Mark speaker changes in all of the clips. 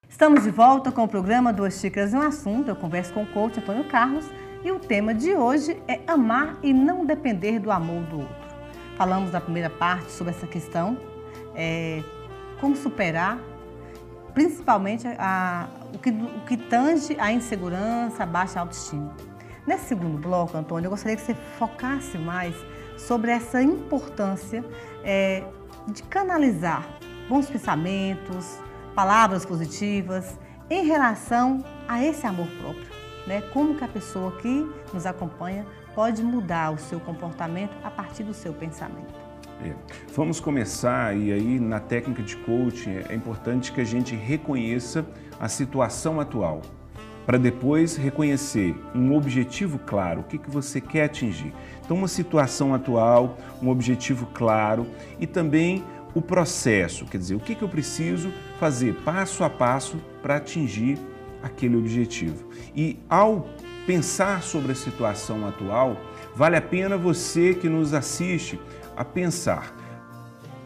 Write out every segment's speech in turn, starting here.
Speaker 1: Estamos de volta com o programa Duas Xícaras e um Assunto. Eu converso com o coach Antônio Carlos e o tema de hoje é amar e não depender do amor do outro. Falamos na primeira parte sobre essa questão, como superar, principalmente o que tange a insegurança, a baixa autoestima. Nesse segundo bloco, Antônio, eu gostaria que você focasse mais sobre essa importância de canalizar bons pensamentos, palavras positivas em relação a esse amor próprio, né? Como que a pessoa que nos acompanha pode mudar o seu comportamento a partir do seu pensamento.
Speaker 2: Vamos começar, e aí na técnica de coaching é importante que a gente reconheça a situação atual, para depois reconhecer um objetivo claro, o que você quer atingir. Então, uma situação atual, um objetivo claro e também o processo, quer dizer, o que eu preciso fazer passo a passo para atingir aquele objetivo. E ao pensar sobre a situação atual, vale a pena você que nos assiste a pensar: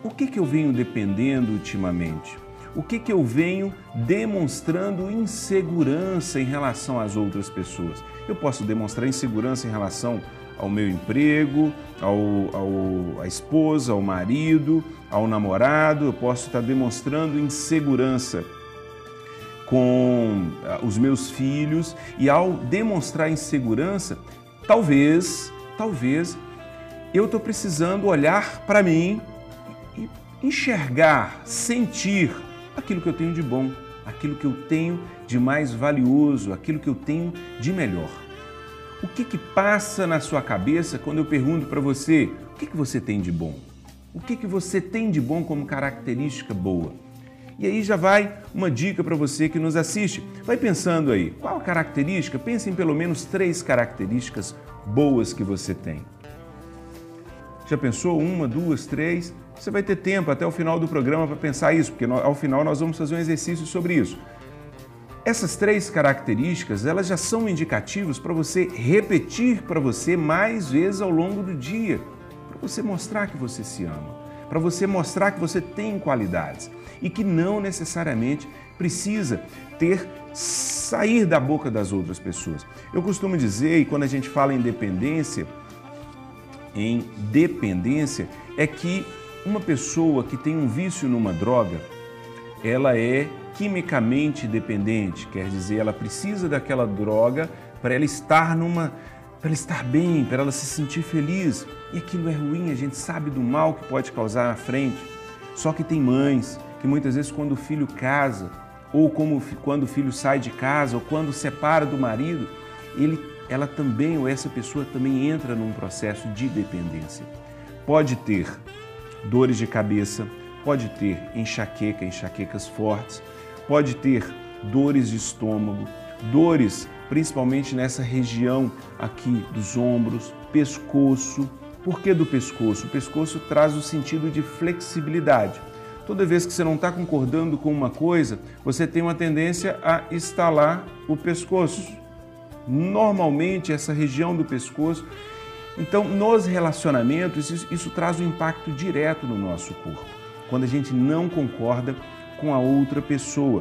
Speaker 2: o que eu venho dependendo ultimamente? O que eu venho demonstrando insegurança em relação às outras pessoas? Eu posso demonstrar insegurança em relação ao meu emprego, à esposa, ao marido, ao namorado. Eu posso estar demonstrando insegurança com os meus filhos, e ao demonstrar insegurança, talvez eu estou precisando olhar para mim e enxergar, sentir aquilo que eu tenho de bom, aquilo que eu tenho de mais valioso, aquilo que eu tenho de melhor. O que passa na sua cabeça quando eu pergunto para você o que você tem de bom? O que você tem de bom como característica boa? E aí já vai uma dica para você que nos assiste. Vai pensando aí, qual a característica? Pense em pelo menos 3 características boas que você tem. Já pensou? 1, 2, 3? Você vai ter tempo até o final do programa para pensar isso, porque ao final nós vamos fazer um exercício sobre isso. Essas 3 características, elas já são indicativos para você repetir para você mais vezes ao longo do dia, para você mostrar que você se ama, para você mostrar que você tem qualidades e que não necessariamente precisa sair da boca das outras pessoas. Eu costumo dizer, e quando a gente fala em dependência, é que uma pessoa que tem um vício numa droga, ela é quimicamente dependente, quer dizer, ela precisa daquela droga para ela estar bem, para ela se sentir feliz. E aquilo é ruim, a gente sabe do mal que pode causar na frente. Só que tem mães que muitas vezes quando o filho casa, ou quando o filho sai de casa, ou quando separa do marido, ela também, ou essa pessoa também entra num processo de dependência. Pode ter dores de cabeça, pode ter enxaquecas fortes, pode ter dores de estômago, dores principalmente nessa região aqui dos ombros, pescoço. Por que do pescoço? O pescoço traz o sentido de flexibilidade. Toda vez que você não está concordando com uma coisa, você tem uma tendência a estalar o pescoço. Normalmente essa região do pescoço. Então, nos relacionamentos, isso traz um impacto direto no nosso corpo, quando a gente não concorda com a outra pessoa.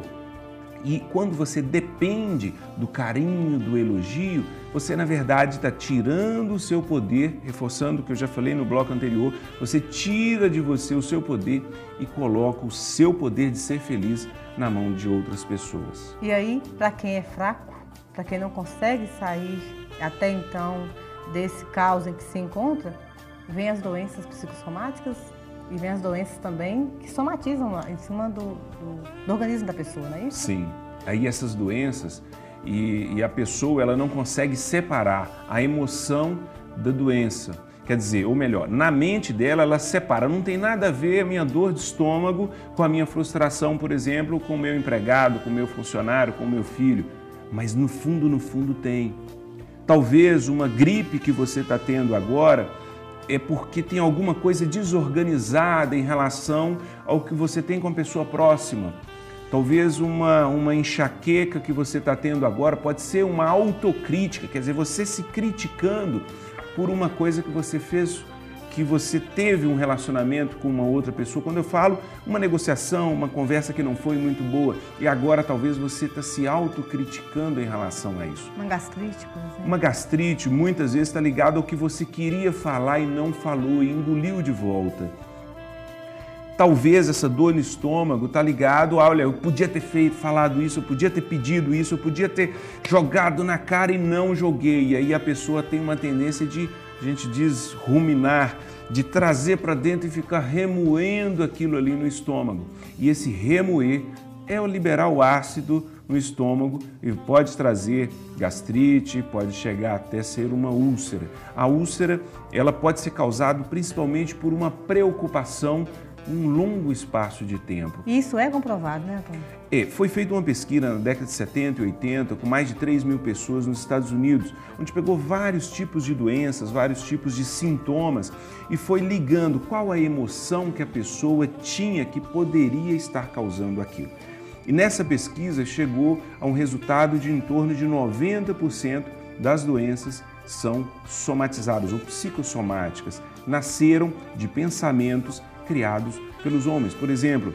Speaker 2: E quando você depende do carinho, do elogio, você na verdade está tirando o seu poder, reforçando o que eu já falei no bloco anterior, você tira de você o seu poder e coloca o seu poder de ser feliz na mão de outras pessoas.
Speaker 1: E aí, para quem é fraco, para quem não consegue sair até então desse caos em que se encontra, vem as doenças psicossomáticas e vem as doenças também que somatizam em cima do organismo da pessoa, não é isso?
Speaker 2: Sim. Aí essas doenças e a pessoa ela não consegue separar a emoção da doença. Quer dizer, ou melhor, na mente dela ela separa. Não tem nada a ver a minha dor de estômago com a minha frustração, por exemplo, com o meu empregado, com o meu funcionário, com o meu filho. Mas no fundo tem. Talvez uma gripe que você está tendo agora é porque tem alguma coisa desorganizada em relação ao que você tem com a pessoa próxima. Talvez uma enxaqueca que você está tendo agora pode ser uma autocrítica, quer dizer, você se criticando por uma coisa que você fez que você teve um relacionamento com uma outra pessoa. Quando eu falo uma negociação, uma conversa que não foi muito boa e agora talvez você está se autocriticando em relação a isso.
Speaker 1: Uma gastrite, por exemplo.
Speaker 2: Uma gastrite muitas vezes está ligada ao que você queria falar e não falou e engoliu de volta. Talvez essa dor no estômago está ligado a, olha, eu podia ter falado isso, eu podia ter pedido isso, eu podia ter jogado na cara e não joguei. E aí a pessoa tem uma tendência de, a gente diz, ruminar, de trazer para dentro e ficar remoendo aquilo ali no estômago. E esse remoer é o liberar o ácido no estômago e pode trazer gastrite, pode chegar até ser uma úlcera. A úlcera, ela pode ser causada principalmente por uma preocupação um longo espaço de tempo.
Speaker 1: E isso é comprovado, né, Antônio?
Speaker 2: Foi feita uma pesquisa na década de 70 e 80 com mais de 3 mil pessoas nos Estados Unidos, onde pegou vários tipos de doenças, vários tipos de sintomas e foi ligando qual a emoção que a pessoa tinha que poderia estar causando aquilo. E nessa pesquisa chegou a um resultado de em torno de 90% das doenças são somatizadas ou psicossomáticas, nasceram de pensamentos criados pelos homens. Por exemplo,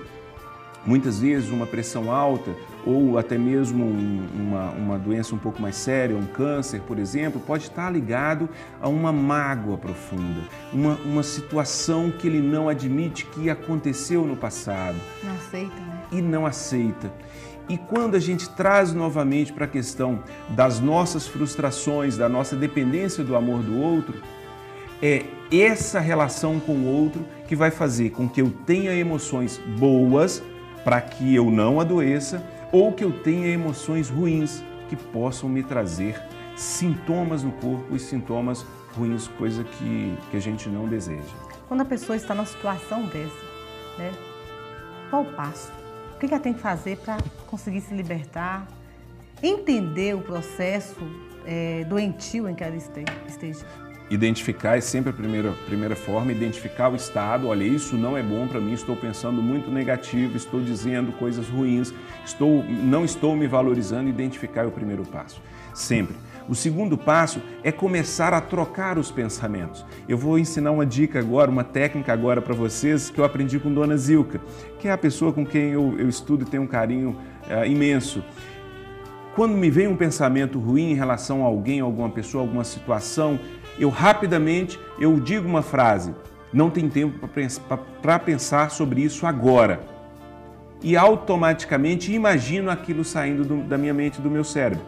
Speaker 2: muitas vezes uma pressão alta ou até mesmo uma doença um pouco mais séria, um câncer, por exemplo, pode estar ligado a uma mágoa profunda, uma situação que ele não admite que aconteceu no passado.
Speaker 1: Não aceita, né?
Speaker 2: E não aceita. E quando a gente traz novamente para a questão das nossas frustrações, da nossa dependência do amor do outro, é essa relação com o outro que vai fazer com que eu tenha emoções boas para que eu não adoeça ou que eu tenha emoções ruins que possam me trazer sintomas no corpo e sintomas ruins, coisa que a gente não deseja.
Speaker 1: Quando a pessoa está numa situação dessa, né, qual o passo? O que ela tem que fazer para conseguir se libertar, entender o processo doentio em que ela esteja?
Speaker 2: Identificar é sempre a primeira forma, identificar o estado, olha, isso não é bom para mim, estou pensando muito negativo, estou dizendo coisas ruins, não estou me valorizando, identificar é o primeiro passo, sempre. O segundo passo é começar a trocar os pensamentos. Eu vou ensinar uma dica agora, uma técnica agora para vocês que eu aprendi com Dona Zilka, que é a pessoa com quem eu estudo e tenho um carinho imenso. Quando me vem um pensamento ruim em relação a alguém, alguma pessoa, alguma situação, eu rapidamente digo uma frase, não tem tempo para pensar sobre isso agora. E automaticamente imagino aquilo saindo da minha mente, do meu cérebro.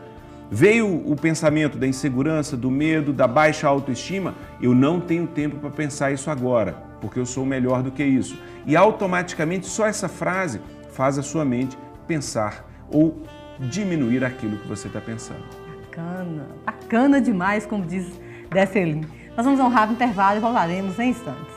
Speaker 2: Veio o pensamento da insegurança, do medo, da baixa autoestima, eu não tenho tempo para pensar isso agora, porque eu sou melhor do que isso. E automaticamente só essa frase faz a sua mente pensar ou diminuir aquilo que você está pensando.
Speaker 1: Bacana, bacana demais, como diz Desselin. Nós vamos a um rápido intervalo e voltaremos em instantes.